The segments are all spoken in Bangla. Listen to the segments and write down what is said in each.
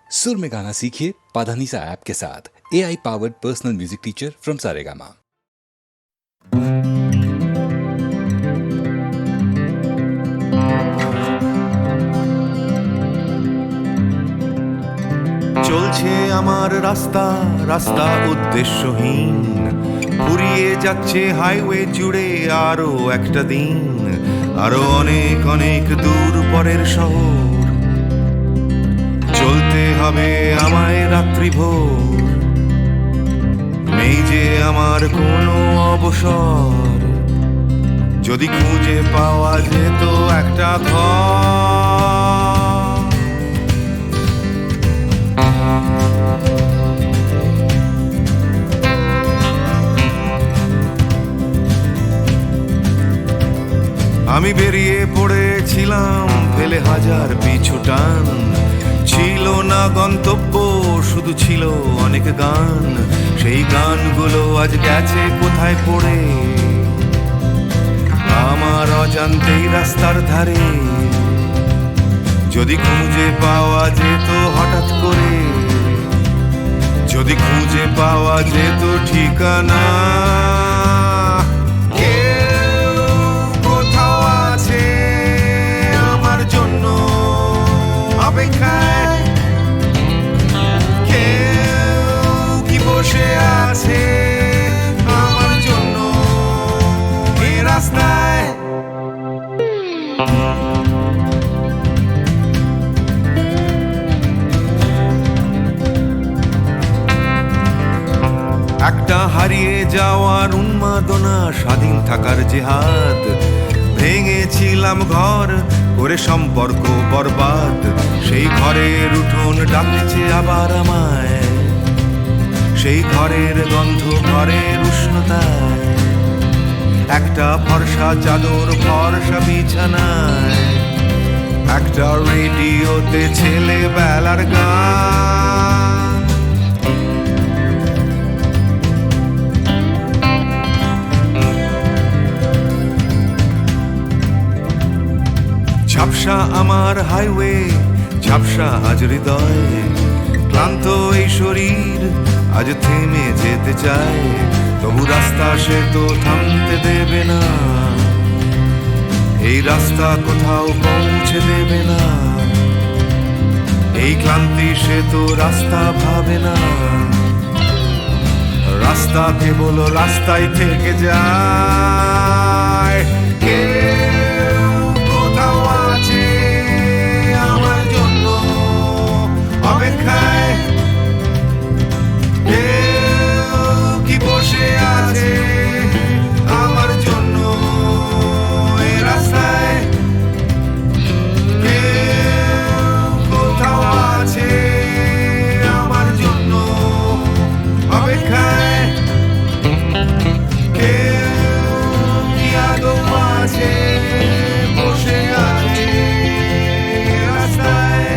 सुर में गाना सीखिए पाधानीसा ऐप के साथ। AI powered personal music teacher from Saregama. চলছে আমার রাস্তা রাস্তা উদ্দেশ্যহীন, ফুরিয়ে যাচ্ছে হাইওয়ে জুড়ে আরো একটা দিন, আরো অনেক অনেক দূর পরের শহর। চলতে হবে আমায় রাত্রি ভোর, নেই যে আমার কোনো অবসর। যদি খুঁজে পাওয়া যেত একটা ঘর, আমি বেরিয়ে পড়েছিলাম ফেলে হাজার পিছু টান। ছিল না গন্তব্য, শুধু ছিল অনেক গান। সেই গানগুলো আজ গেছে কোথায় পড়ে, আমার অজান্তেই রাস্তার ধারে। যদি খুঁজে পাওয়া যেত হঠাৎ করে, যদি খুঁজে পাওয়া যেত ঠিকানা। অপেক্ষায় কেউ কি বসে আছে আমার জন্য এই রাস্তায়। একটা হারিয়ে যাওয়ার উন্মাদনা, স্বাধীন থাকার জেহাদ। ভেঙেছিলাম ঘর করে সম্পর্ক বরবাদ, সেই ঘরের উঠোন ডাকছে আবার আমায়। সেই ঘরের গন্ধ, ঘরের উষ্ণতায়, একটা ফর্সা চাদর, ফর্সা বিছানায়, একটা রেডিওতে ছেলেবেলার গান। ঝাপসা আমার হাইওয়ে, ঝাপসা আজ হৃদয়। ক্লান্ত এই শরীর আজ থেমে যেতে চায়, তবু রাস্তা সে তো থামতে দেবে না। এই রাস্তা কোথাও পৌঁছে দেবে না। এই ক্লান্তি সে তো রাস্তা ভাবে না। রাস্তা কেবল রাস্তায় থেকে যায়। অপেক্ষায় কেউ কি বসে আছে আমার জন্য এই রাস্তায়। কেউ কোথাও আছে আমার জন্য অপেক্ষায়। কেউ কি আদৌ আছে বসে আছে রাস্তায়।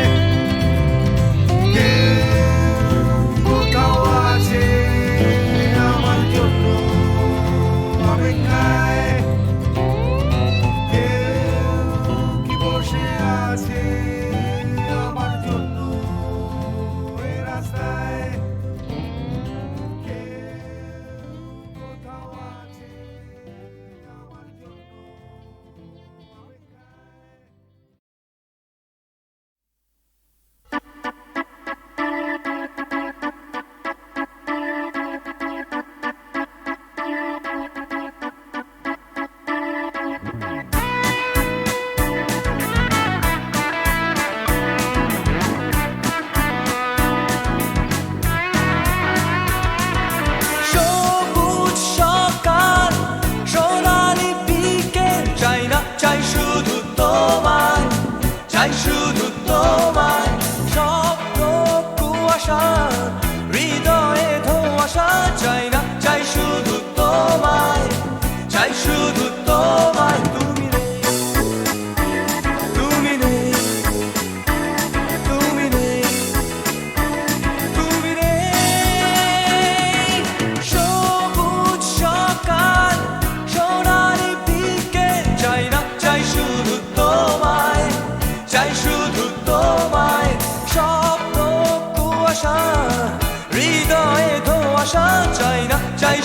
চাই শুধু তোমায়, স্বপ্ন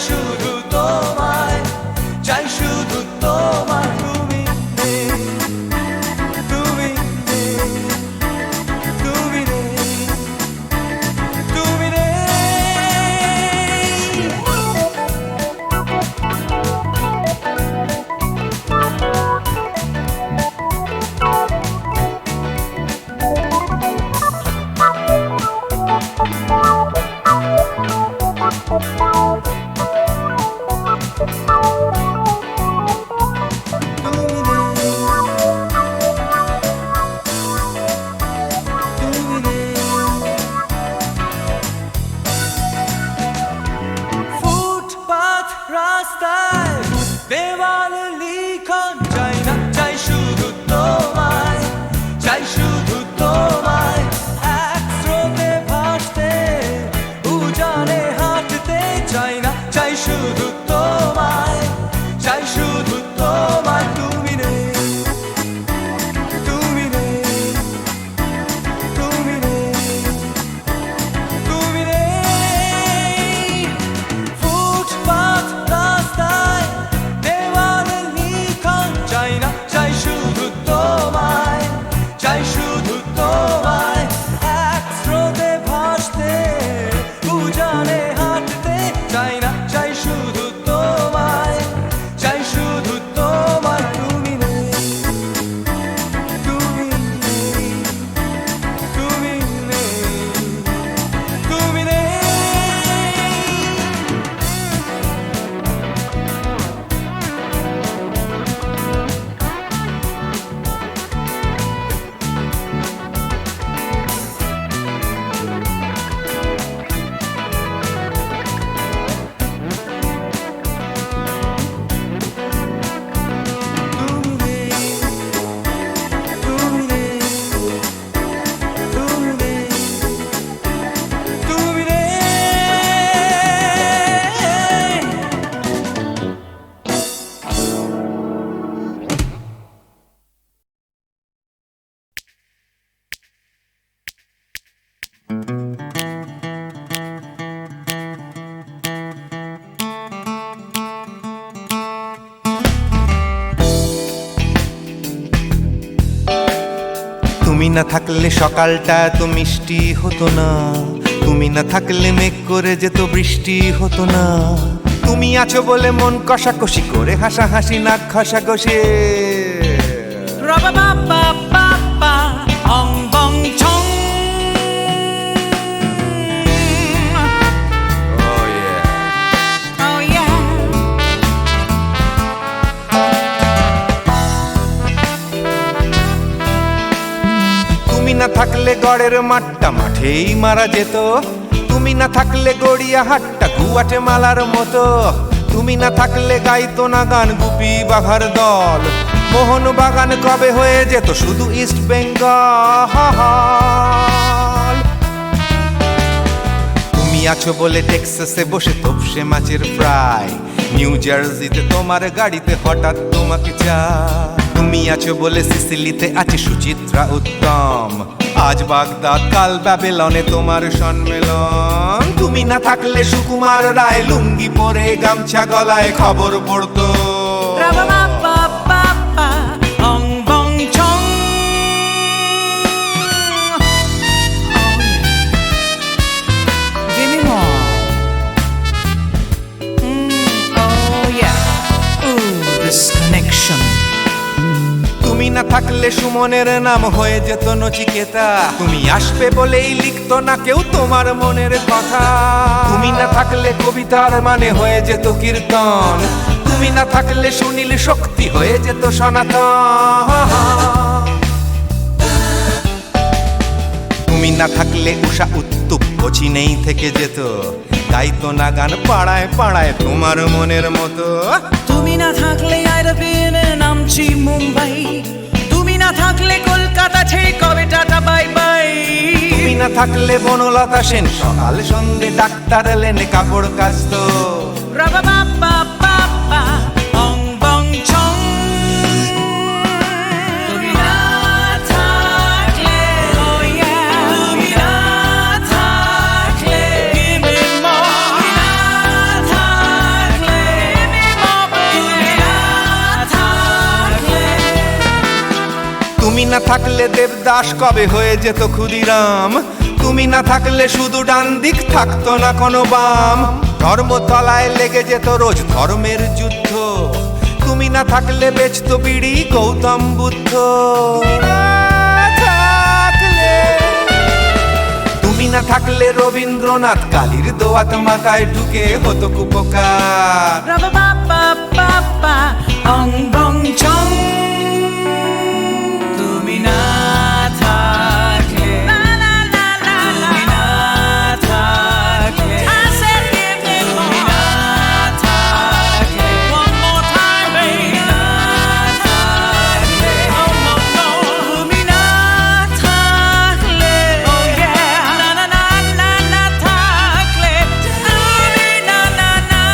শুধু তোমায়, চাই শুধু তোমায়। তুমি নেই, তুমি নেই, তুমি নেই, তুমি নেই। ফুটপাথ রাস্তায় দেওয়াল লিখন, চাই না চাই শুধু তোমায়, চাই শুধু তোমায়। এক স্রোতে ভাসতে উজানে হাঁটতে, চাই না চাই শুধু তোমায়, চাই শুধু তোমায়। তুমি নেই, তুমি নেই, তুমি নেই, তুমি নেই। ফুটপাথ রাস্তায় দেওয়াল লিখন, চাই না চাই শুধু তোমায়, চাই শুধু তোমায়। এক স্রোতে ভাসতে উজানে হাঁটতে, চাই না চাই শুধু তোমায়, চাই শুধু তোমায়। তুমি নেই, তুমি নেই, তুমি নেই, তুমি নেই। তুমি না থাকলে সকালটা এত মিষ্টি হতো না, তুমি না থাকলে মেঘ করে যেত বৃষ্টি হতো না। তুমি আছো বলে মন কষাকষি করে হাসাহাসি নাক ঘষাঘষি। Rubba ba ba ba ba, ong bong chong. Oh yeah. Oh yeah. তুমি না থাকলে গড়ের মাঠটা মাঠেই মারা যেত, তুমি না থাকলে গড়িয়া হাটটা গুয়াটে মালার মতো। তুমি না থাকলে গাইতো না গান গুপি বাঘার দল, মোহন বাগান কবে হয়ে যেত শুধু ইস্ট বেঙ্গল। তুমি আছো বলে টেক্সাসে বসে তপসে মাছের ফ্রাই, নিউ জার্সিতে তোমার গাড়িতে হঠাৎ তোমাকে চাই। তুমি আছো বলে সিসিলিতে আছে সুচিত্রা উত্তম, আজ বাগদাদ কাল ব্যাবিলনে তোমার সম্মেলন। তুমি না থাকলে সুকুমার রায় লুঙ্গি পরে গামছা গলায় খবর পড়তো। Rubba ba ba ba ba, ong bong chong. Give me more. Oh yeah. Ooh, this connection. তুমি না থাকলে সুমনের নাম হয়ে যেত নচিকেতা, তুমি আসবে বলেই লিখতো না কেউ তোমার মনের কথা। তুমি না থাকলে কবিতার মানে হয়ে যেত কীর্তন, তুমি না থাকলে সুনীল শক্তি হয়ে যেত সনাতন। তুমি না থাকলে উষা উত্তুপ কোচিনেই থেকে যেত, গাইতো না গান পাড়ায় পাড়ায় তোমার মনের মতো। তুমি না থাকলে আইরবিনে নামছি মুম্বাই, তুমি না থাকলে কলকাতা ছেড়ে কবে টাটা বাই বাই। তুমি না থাকলে বনলতা সেন সকাল সন্ধে ডাক্তার লেনে কাপড় কাচতো। Rubba ba ba ba ba, ong bong chong. তুমি না থাকলে, oh yeah. তুমি না থাকলে, give me more. তুমি না না থাকলে দেবদাস কবে হয়ে যেত ক্ষুদিরাম, তুমি না থাকলে শুধু ডান দিক থাকতো না কোনো বাম, ধর্মতলায় লেগে যেত রোজ ধর্মের যুদ্ধ, তুমি না থাকলে বেচতো বিড়ি গৌতম বুদ্ধ। তুমি না থাকলে রবীন্দ্রনাথ কালীর দোয়াত মাথায় ঢুকে হতো কুপকার। Rubba ba ba ba ba, ong bong chong. তুমি না থাকলে, la la la la, তুমি না থাকলে, I said give me more. তুমি না থাকলে, one more time baby. তুমি না থাকলে, oh no no. তুমি না থাকলে, oh yeah. না না না না না থাকলে, তুমি না না না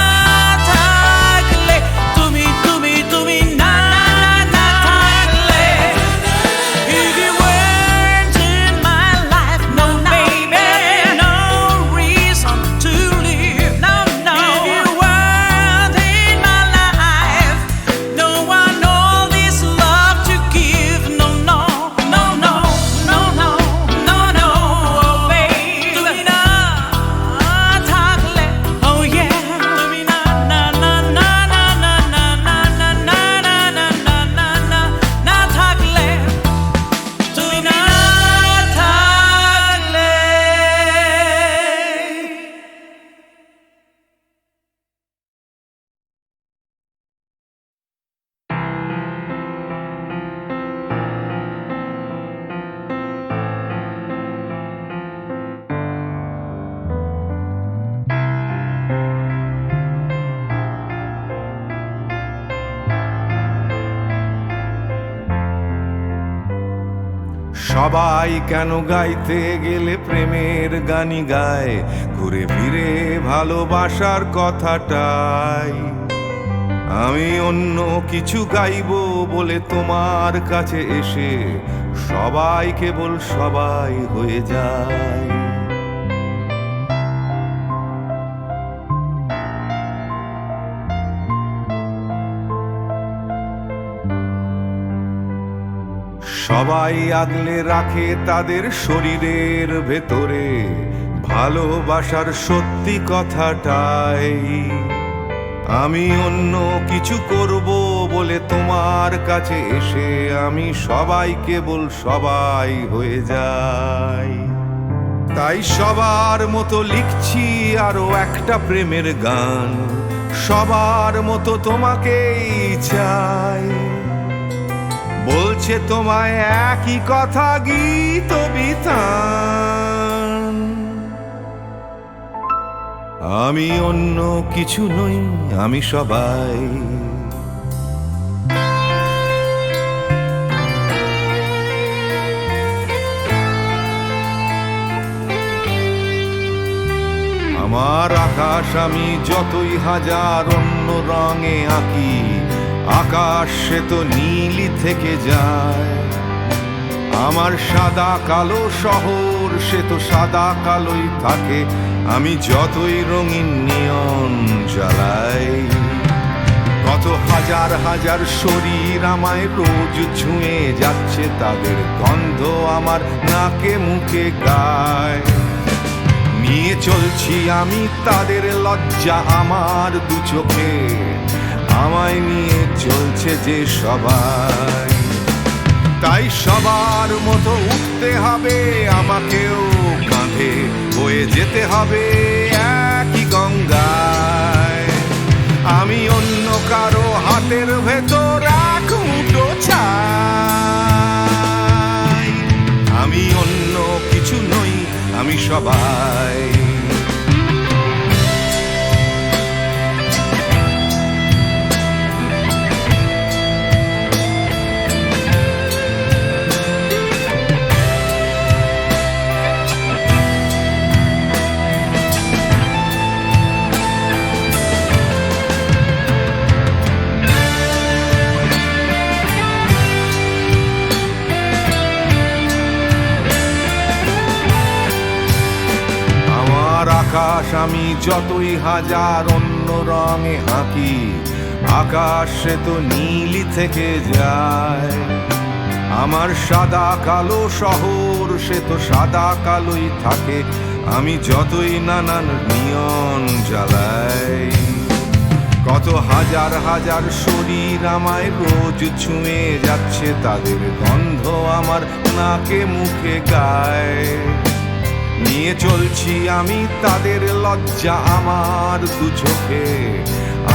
থাকলে, তুমি তুমি তুমি না না না থাকলে, if you weren't in my life, no baby, no reason to live, no no. If you weren't in my life, no one all this love to give, no no no no no no no no, oh baby. তুমি না থাকলে, oh yeah. তুমি না না না না না না না না না না না না না না না না থাকলে, তুমি না থাকলে। সবাই কেন গাইতে গেলে প্রেমের গানি গায়, ঘুরে ফিরে ভালোবাসার কথাটাই। আমি অন্য কিছু গাইবো বলে তোমার কাছে এসে সবাই কেবল সবাই হয়ে যায়। সবাই আগলে রাখে তাদের শরীরের ভেতরে ভালোবাসার সত্যি কথাটাই। আমি অন্য কিছু করব বলে তোমার কাছে এসে আমি সবাই কেবল সবাই হয়ে যাই। তাই সবার মতো লিখছি আরো একটা প্রেমের গান, সবার মতো তোমাকেই চাই। বলছে তোমায় একই কথা গীত বিতান। আমি অন্য কিছু নই, আমি সবাই। আমার আকাশ আমি যতই হাজার অন্য রঙে আঁকি, আকাশ সে তো নীলই থেকে যায়। আমার সাদা কালো শহর সে তো সাদা কালোই থাকে, আমি যতই রঙিন নিয়ন জ্বালাই। কত হাজার হাজার শরীর আমায় রোজ ছুঁয়ে যাচ্ছে, তাদের গন্ধ আমার নাকে মুখে গায়। নিয়ে চলছি আমি তাদের লজ্জা আমার দু চোখে, আমায় নিয়ে চলছে যে সবাই। তাই সবার মতো উঠতে হবে আমাকেও, কাঁধে বয়ে যেতে হবে একই গঙ্গায়। আমি অন্য কারো হাতের ভেতর এক মুঠো ছাই। আমি অন্য কিছু নই, আমি সবাই। আকাশ আমি যতই হাজার অন্য রঙে আঁকি, আকাশ সে তো নীলই থেকে যায়। আমার সাদা কালো শহর সে তো সাদা কালোই থাকে, আমি যতই নানান নিয়ন জ্বালাই। কত হাজার হাজার শরীর আমায় রোজ ছুঁয়ে যাচ্ছে, তাদের গন্ধ আমার নাকে মুখে গায়। নিয়ে চলছি আমি তাদের লজ্জা আমার দু চোখে,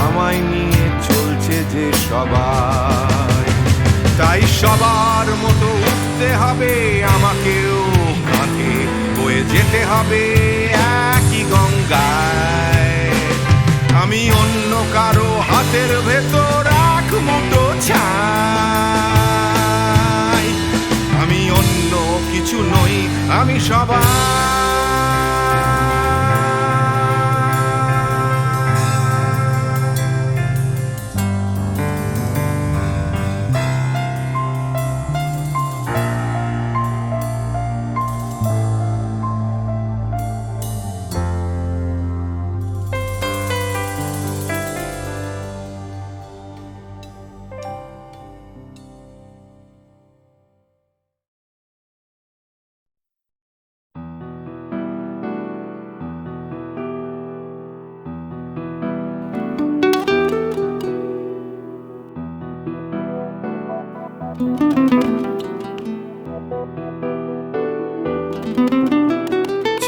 আমায় নিয়ে চলছে যে সবাই। তাই সবার মতো উঠতে হবে আমাকেও, কাঁধে বয়ে যেতে হবে একই গঙ্গায়। আমি অন্য কারো হাতের ভেতর এক মুঠো ছাই, আমি অন্য কিছু নই, আমি সবাই।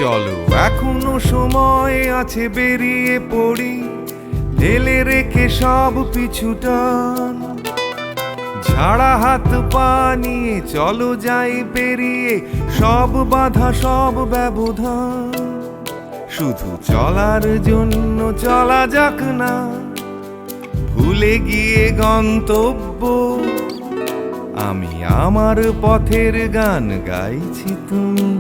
চলো এখনো সময় আছে, বেরিয়ে পড়ি ঢেলে রেখে সব পিছুটান। ঝাড়া হাত পা নিয়ে চলো যাই পেরিয়ে সব বাধা সব ব্যবধান। শুধু চলার জন্য চলা যাক না, ভুলে গিয়ে গন্তব্য। আমি আমার পথের গান গাইছি, তুমি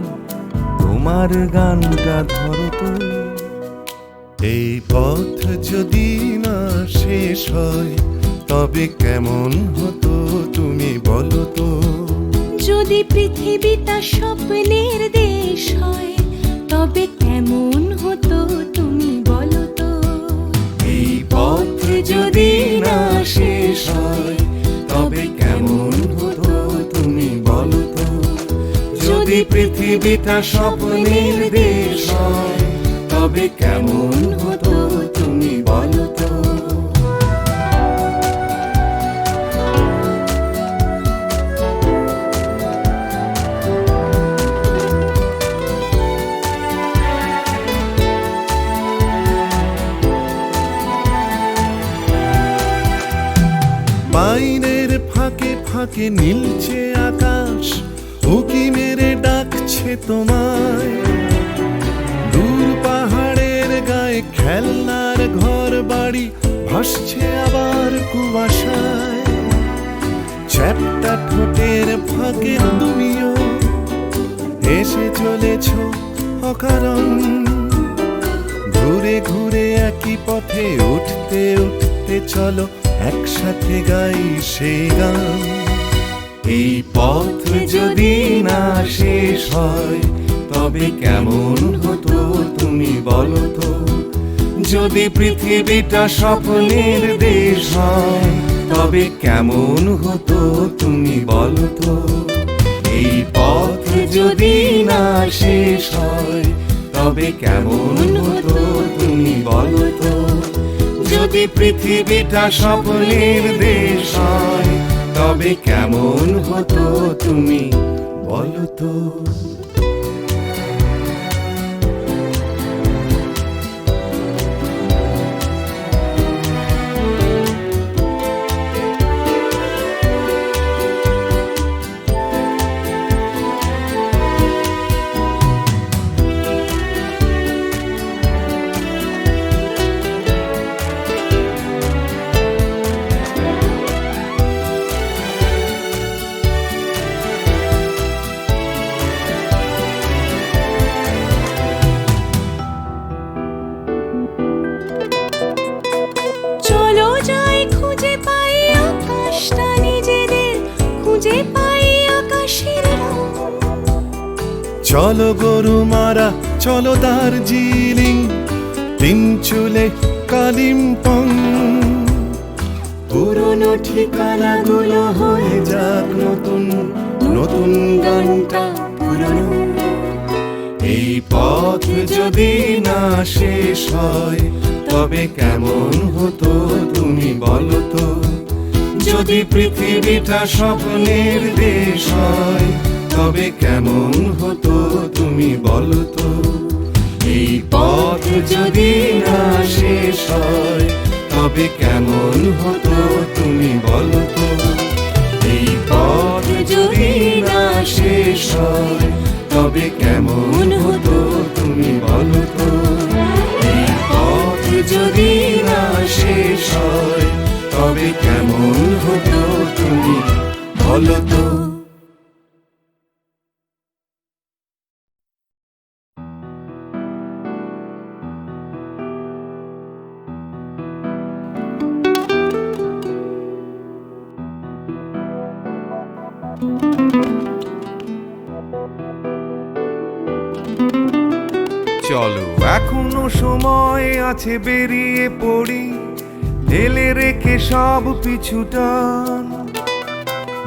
তোমার গানটা ধরো তো। এই পথ যদি না শেষ হয় তবে কেমন হতো তুমি বলো তো। যদি পৃথিবীটা স্বপ্নের দেশ হয় তবে কেমন হতো তুমি বলো তো। এই পথ যদি না শেষ হয় তবে কেমন হতো তুমি বলো তো। যদি পৃথিবীটা স্বপ্নের দেশ হয় তবে কেমন হতো তুমি বলো তো। বাইরের ফাঁকে ফাঁকে নীলছে আকাশ, উকি মেরে ডাকছে তোমায়। দূর পাহাড়ের গায়ে খেলনার ঘর বাড়ি ভাসছে আবার কুয়াশায়। চ্যাপ্টা ঠোঁটের ফাঁকে তুমিও এসে চলেছ অকারণ। ঘুরে ঘুরে একই পথে উঠতে উঠতে চলো একসাথে গাই সেই গান। এই পথ যদি না শেষ হয় তবে কেমন হতো তুমি বলো তো। যদি পৃথিবীটা স্বপ্নের দেশ হয় তবে কেমন হতো তুমি বলো তো। এই পথ যদি না শেষ হয় তবে কেমন হতো তুমি বলো তো। যদি পৃথিবীটা স্বপ্নের দেশ হয় তবে কেমন হতো তুমি বলো তো। চলো গরুমারা চলো দার্জিলিং, তিনচুলে কালিম্পং। পুরনো ঠিকানাগুলো হয়ে যাক নতুন, নতুন গানটা পুরনো। এই পথ যদি না শেষ হয় তবে কেমন হতো তুমি বলো তো। যদি পৃথিবীটা স্বপ্নের দেশ হয় তবে কেমন হতো তুমি বলো তো। এই পথ যদি না শেষ হয় তবে কেমন হতো তুমি বলো তো। এই পথ যদি না শেষ হয় তবে কেমন হতো তুমি বলো তো। এই পথ যদি না শেষ হয় তবে কেমন হতো তুমি বলো তো। চলো এখনো সময় আছে, বেরিয়ে পড়ি, ঢেলে রেখে সব পিছুটান।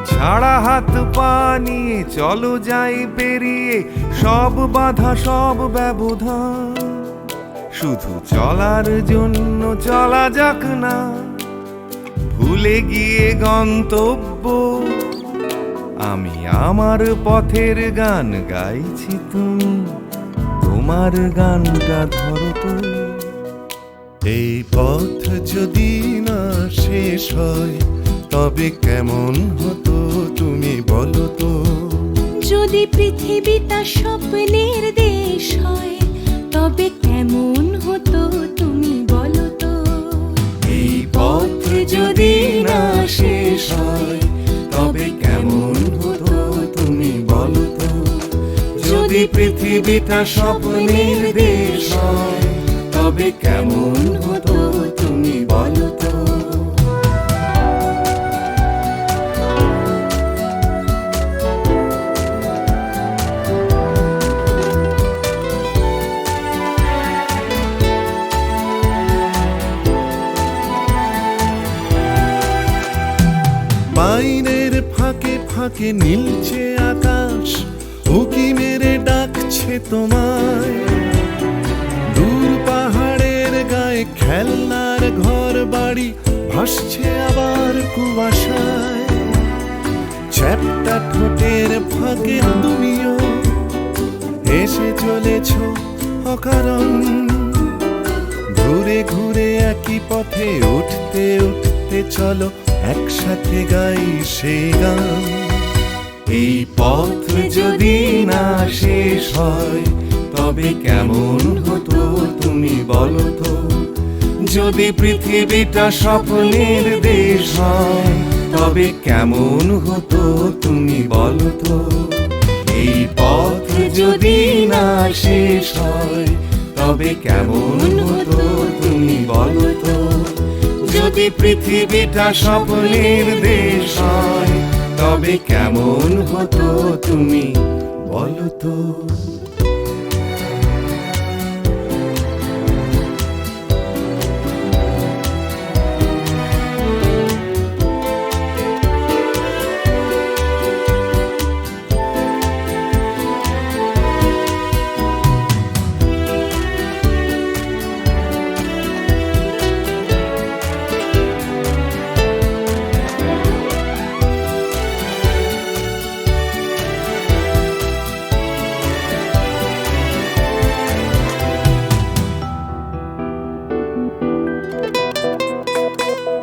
ঝাড়া হাত পা নিয়ে চলো যাই পেরিয়ে সব বাধা সব ব্যবধান। শুধু চলার জন্য চলা যাক না, ভুলে গিয়ে গন্তব্য। আমি আমার পথের গান গাইছি, তুমি তোমার গানটা ধরো তো। এই পথ যদি না শেষ হয় তবে কেমন হতো তুমি বলো তো। যদি পৃথিবীটা স্বপ্নের দেশ হয় তবে কেমন হতো তুমি বলো তো। এই পথ যদি না শেষ হয় তবে কেমন হতো তুমি বলো তো। যদি পৃথিবীটা স্বপ্নের দেশ হয় তবে কেমন হতো তুমি বলো তো। পাইনের ফাঁকে ফাঁকে নীলছে আকাশ, উকি মেরে ডাকছে তোমায়। দূর পাহাড়ের গায়ে খেলনার ঘর বাড়ি ভাসছে আবার কুয়াশায়। চ্যাপ্টা ঠোঁটের ফাঁকে তুমিও এসে চলেছ অকারণ। ঘুরে ঘুরে একই পথে উঠতে উঠতে চলো একসাথে গাই সেই গান। এই পথ যদি না শেষ হয় তবে কেমন হতো তুমি বলো তো। যদি পৃথিবীটা স্বপ্নের দেশ হয় তবে কেমন হতো তুমি বলো তো। এই পথ যদি না শেষ হয় তবে কেমন হতো তুমি বলো তো। যদি পৃথিবীটা স্বপ্নের দেশ হয় তবে কেমন হতো তুমি বলো তো।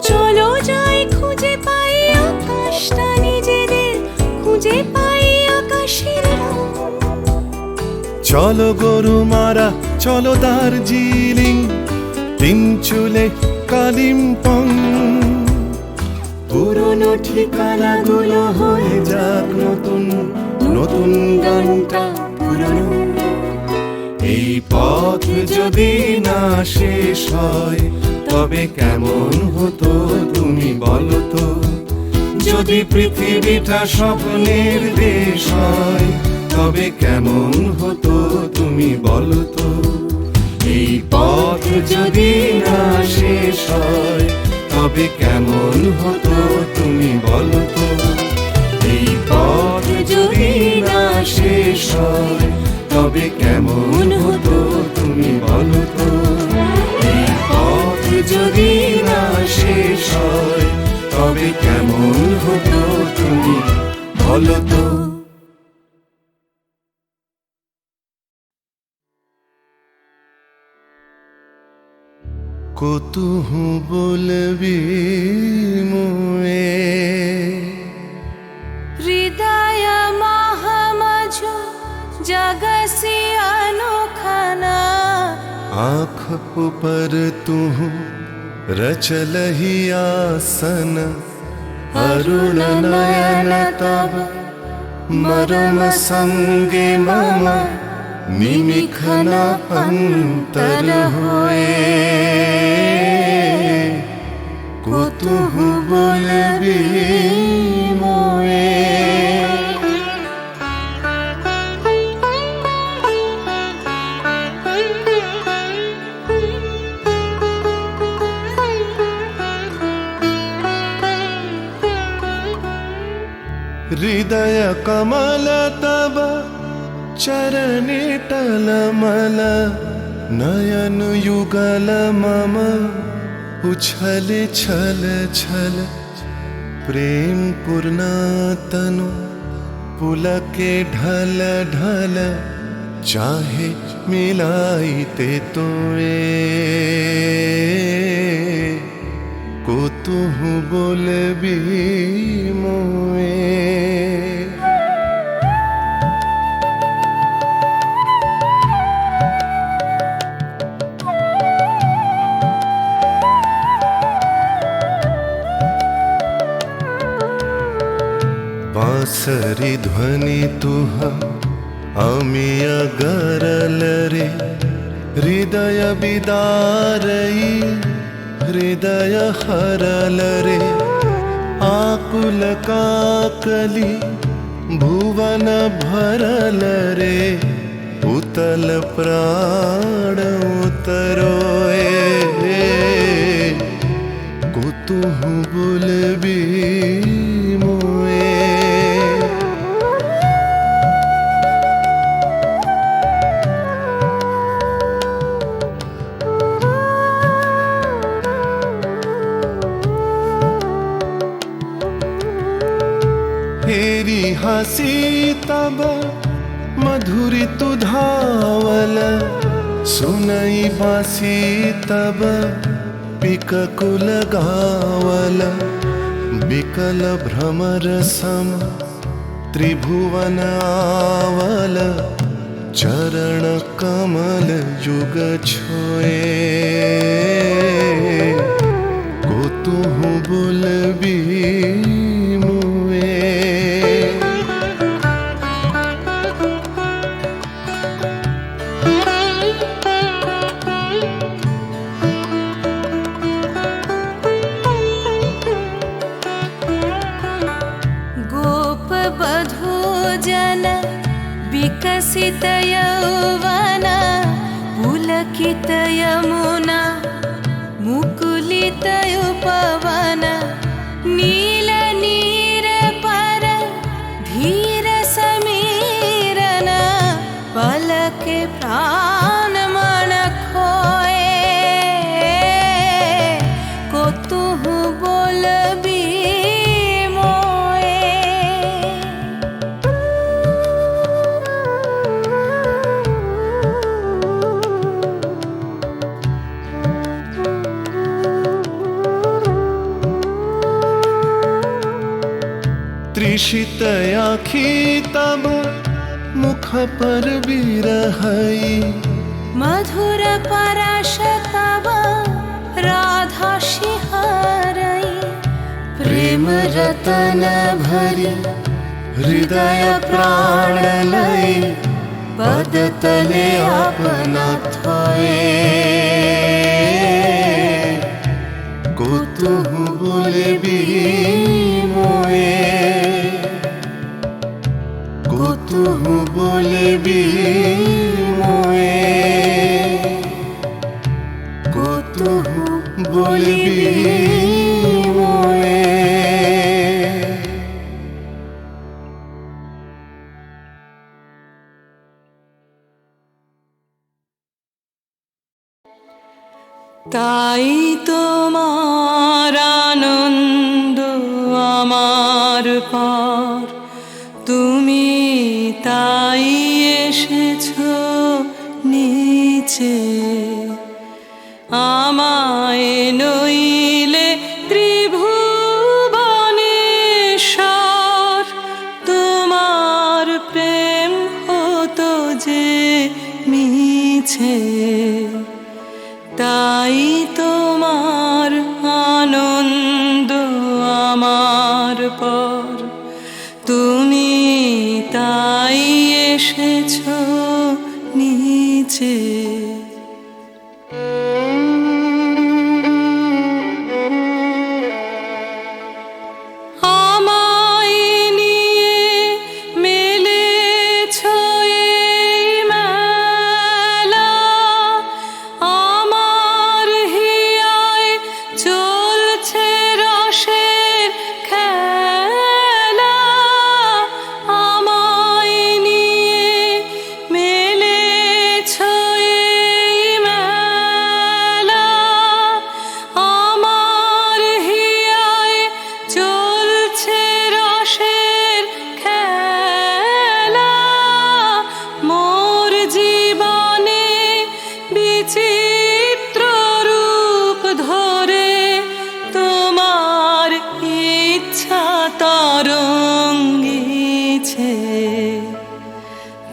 চলো যাই খুঁজে পাই আকাশটা নিজেদের, খুঁজে পাই আকাশের রং। চলো গরু মারা, চলো দার্জিলিং, তিন চুলে কালিম্পং। পুরনো ঠিকানাগুলো হয়ে যাক নতুন, নতুন গানটা পুরনো। এই পথ যদি না শেষ হয় তবে কেমন হতো তুমি বলো তো। যদি পৃথিবীটা স্বপ্নের দেশ হয় তবে কেমন হতো তুমি বলো তো। এই পথ যদি না শেষ হয় তবে কেমন হতো তুমি বলো তো। এই পথ যদি না শেষ হয় তবে কেমন হতো তুমি বলো তো। এই পথ যদি না শেষ হয় তবে কেমন হতো তুমি বলো তো। কতুহু বলবি মোয়ে হৃদয় মহামঝু জগসি अनुखना आँख ऊपर तू रचलहि आसन अरुण नयन तब मरम संगे मम निमिखन अंतर होए। कुतुहु बोलबी मोए हृदय कमल तब चरणे टलमल नयन युगल मम उछल छल छल प्रेम पूर्णा तनु पुलके ढल ढल चाहे मिलाइते तोए। कुतुहु बोलबी मोए बांसरी ध्वनि तुह अमिय गरल रे हृदय बिदारई हृदय हरल रे। आकुल काकली भुवन भरल रे उतल प्राण उतरोए। कुतुहु बोलबी मोए हेरी हसी तब मधुरी तु धावल सुनई बासी तब पिककुल गावल बिकल भ्रमर सम त्रिभुवन आवल चरण कमल युग छोए। कुतुहु बोलबी विकसित यौवन पुलकित यमुना मुकुलित उपवन नील नीर पर धीर समीरन पलक प्राण मन खोए। कुतुहु बोलबी त्रिषित आँखी तब मुख पर बिरहई मधुर परश तब राधा शिहरई। प्रेम रतन भरी हृदय प्राण लई पद तले अपना थोए। कुतुहु बोलबी मोए कुतुहु बोलबी मोए कुतुहु बोलबी তাই তোমার আনন্দ আমার পর, তুমি তাই এসেছো নিচে। আমায় নইলে ত্রিভুবনেশ্বর, তোমার প্রেম হতো যে মিছে। তাই তোমার আনন্দ আমার পর, তুমি তাই এসেছো নিচে। আমায় নিয়ে মেলেছো এই মেলা, আমার হিয়ায় চলছে রসের খেলা। আমায় নিয়ে মেলেছো এই মেলা, আমার হিয়ায় চলছে রসের খেলা। মোর জীবনে বিচিত্র রূপ ধরে, তোমার ইচ্ছা তরঙ্গিছে।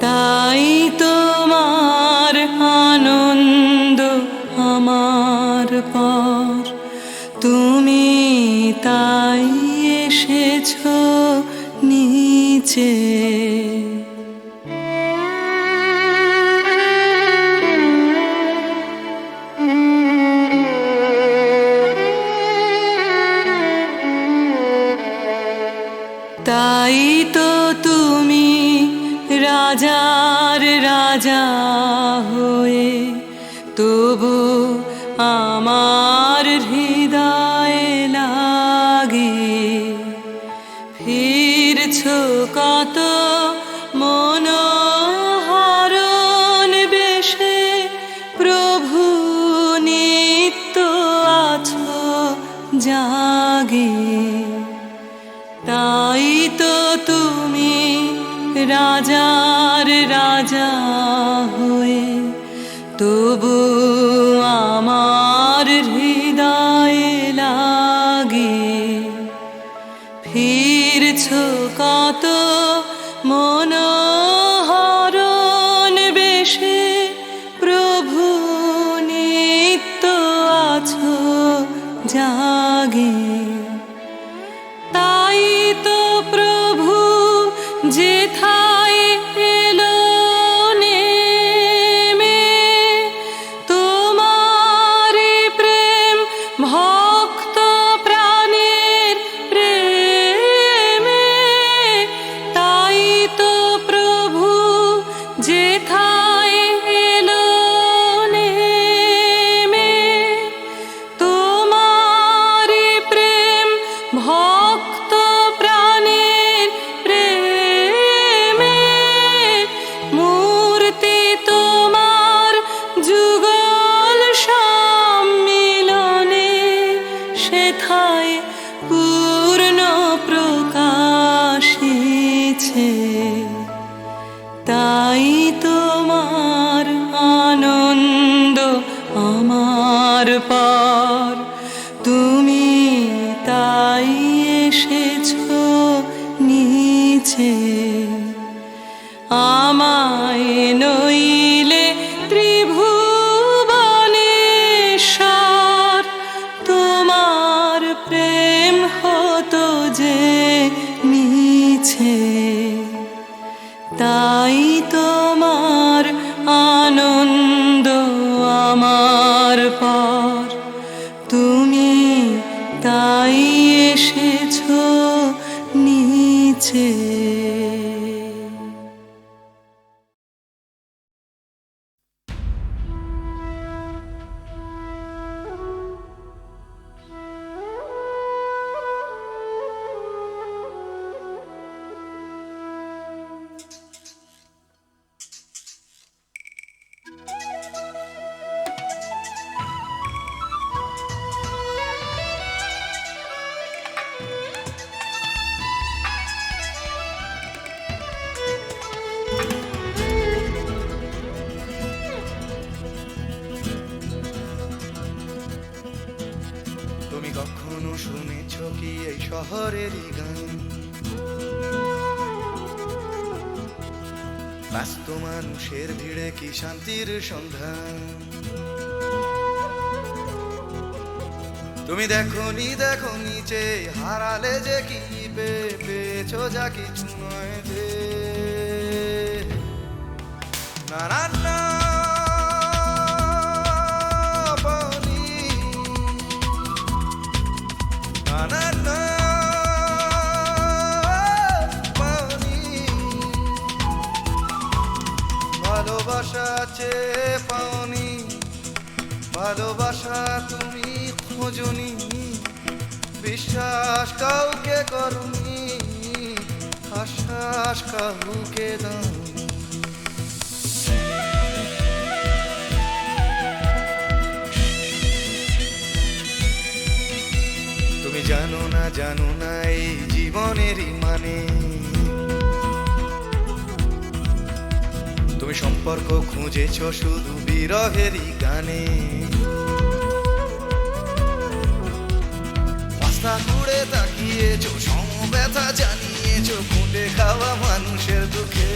তাই তোমার আনন্দ আমার পর, তুমি তাই এসেছো নিচে। তাই তো তুমি রাজার রাজা হয়ে, তবু আমার হৃদয়ে লাগে। ফিরছো কত মনোহরণ বেশে, প্রভু নিত্য আছো জাগে। তাই তো তুমি রাজার রাজা হয়ে, তবু আমার হৃদয়ে লাগে। ফিরছো কত মনোহরণ বেশে, প্রভু নিত্য আছো জাগে। তাই তো প্রভু যেথায় এলো নেমে, তোমার প্রেম ভক্ত প্রাণের প্রেমে। তাই তো প্রভু যেথায় এলো নেমে, তোমার প্রেম ভক্ত প্রাণের প্রেমে। মূর্তি তোমার যুগল সম্মিলনে, সেথায় পূর্ণ প্রকাশিছে। তাই তোমার আনন্দ আমার পর, তুমি তাই এসেছো নিচে। আমায় নইলে ত্রিভুবনেশ্বর, তোমার প্রেম হতো যে মিছে। তাই তোমার আনন্দ আমার পর, কখনো শুনেছ কি এই শহরেরই গান? ব্যস্ত মানুষের ভিড়ে কি শান্তির সন্ধান? তুমি দেখনি যে হারালে যে কি পেয়েছো যা কিছু নয় যে। না না না পাওনি, না না না পাওনি, ভালোবাসা চেয়ে পাওনি, ভালোবাসা তুমি খোঁজনি, বিশ্বাস কাউকে করনি, আশ্বাস কাউকে দাওনি। তুমি জানো না এই জীবনেরই মানে। তুমি সম্পর্ক খুঁজেছ শুধু বিরহেরই গানে। রাস্তা ঘুরে তাকিয়েছো, সমব্যথা জানিয়েছো, খুঁটে খাওয়া মানুষের দুঃখে।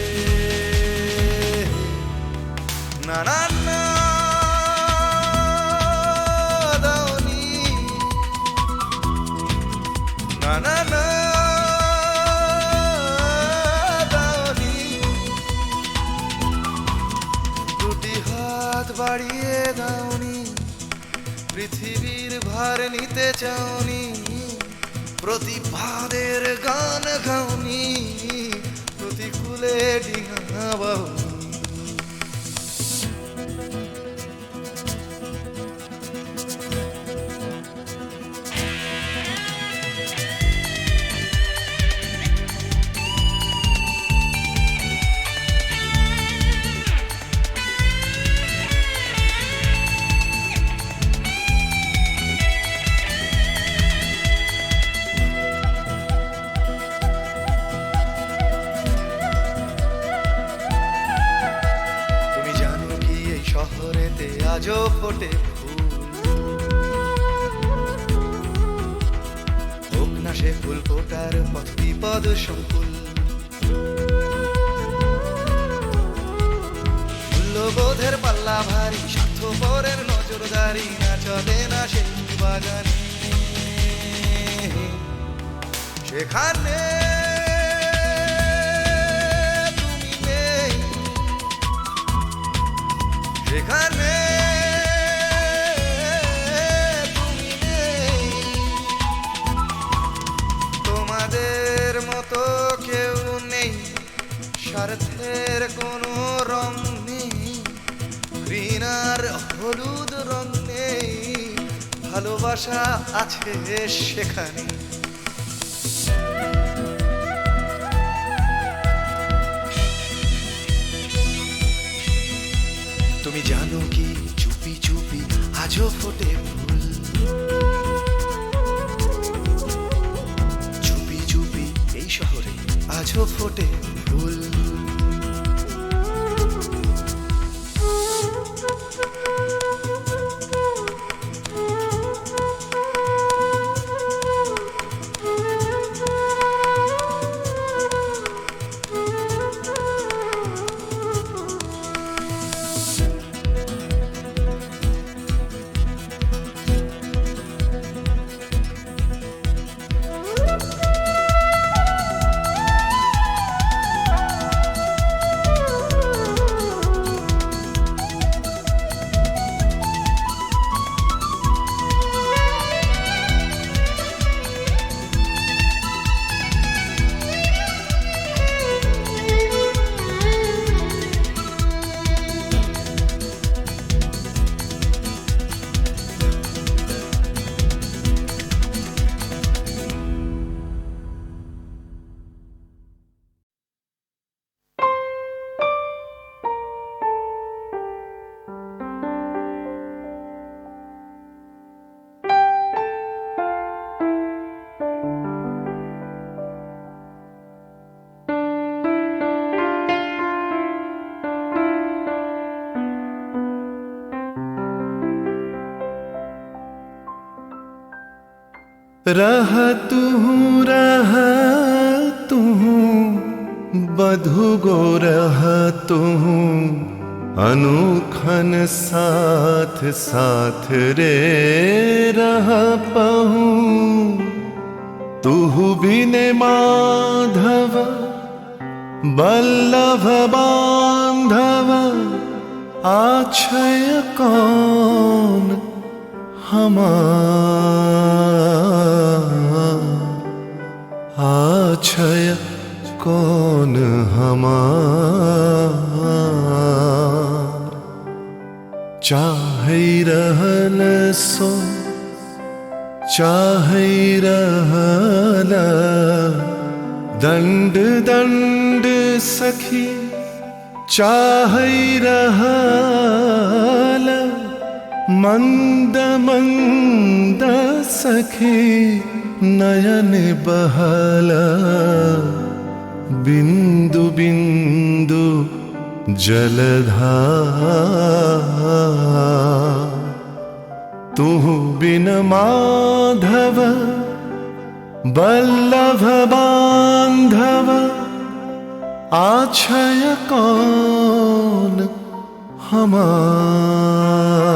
না না না দাওনি, না না না দাওনি, দুটি হাত বাড়িয়ে দাওনি, পৃথিবীর ভার নিতে চাওনি, প্রতিবাদের গান গাওনি, প্রতিকূলে ডিঙা বাওনি। শহরেতে আজও ফোটে ফুল, হোক না সে ফুল ফোটার পথ বিপদ সংকুল। মূল্যবোধের পাল্লা ভারী, স্বার্থপরের নজরদারি, না চলে না সেই বাগানে। সেখানে তুমি নেই, সেখানে তুমি নেই, তোমাদের মতো কেউ নেই, স্বার্থের কোনো রং নেই, ঘৃণার হলুদ রং নেই, ভালোবাসা আছে সেখানে। তুমি জানো কি চুপি চুপি আজও ফোটে ফুল, চুপি চুপি এই শহরে আজও ফোটে ফুল। रहतु बधु गो रहतु अनुखन साथ साथ रे रह पहू तुहु बिने माधव बल्लभ बांधव आछय कौन हमार आछय कौन हमार चाहे रहल सो चाहे रहल दंड दंड सखी चाहे रहल मंद मंद सखी नयन बहला बिंदु बिंदु जलधार तुहु बिन माधव बल्लभ बांधव आछय कौन हमार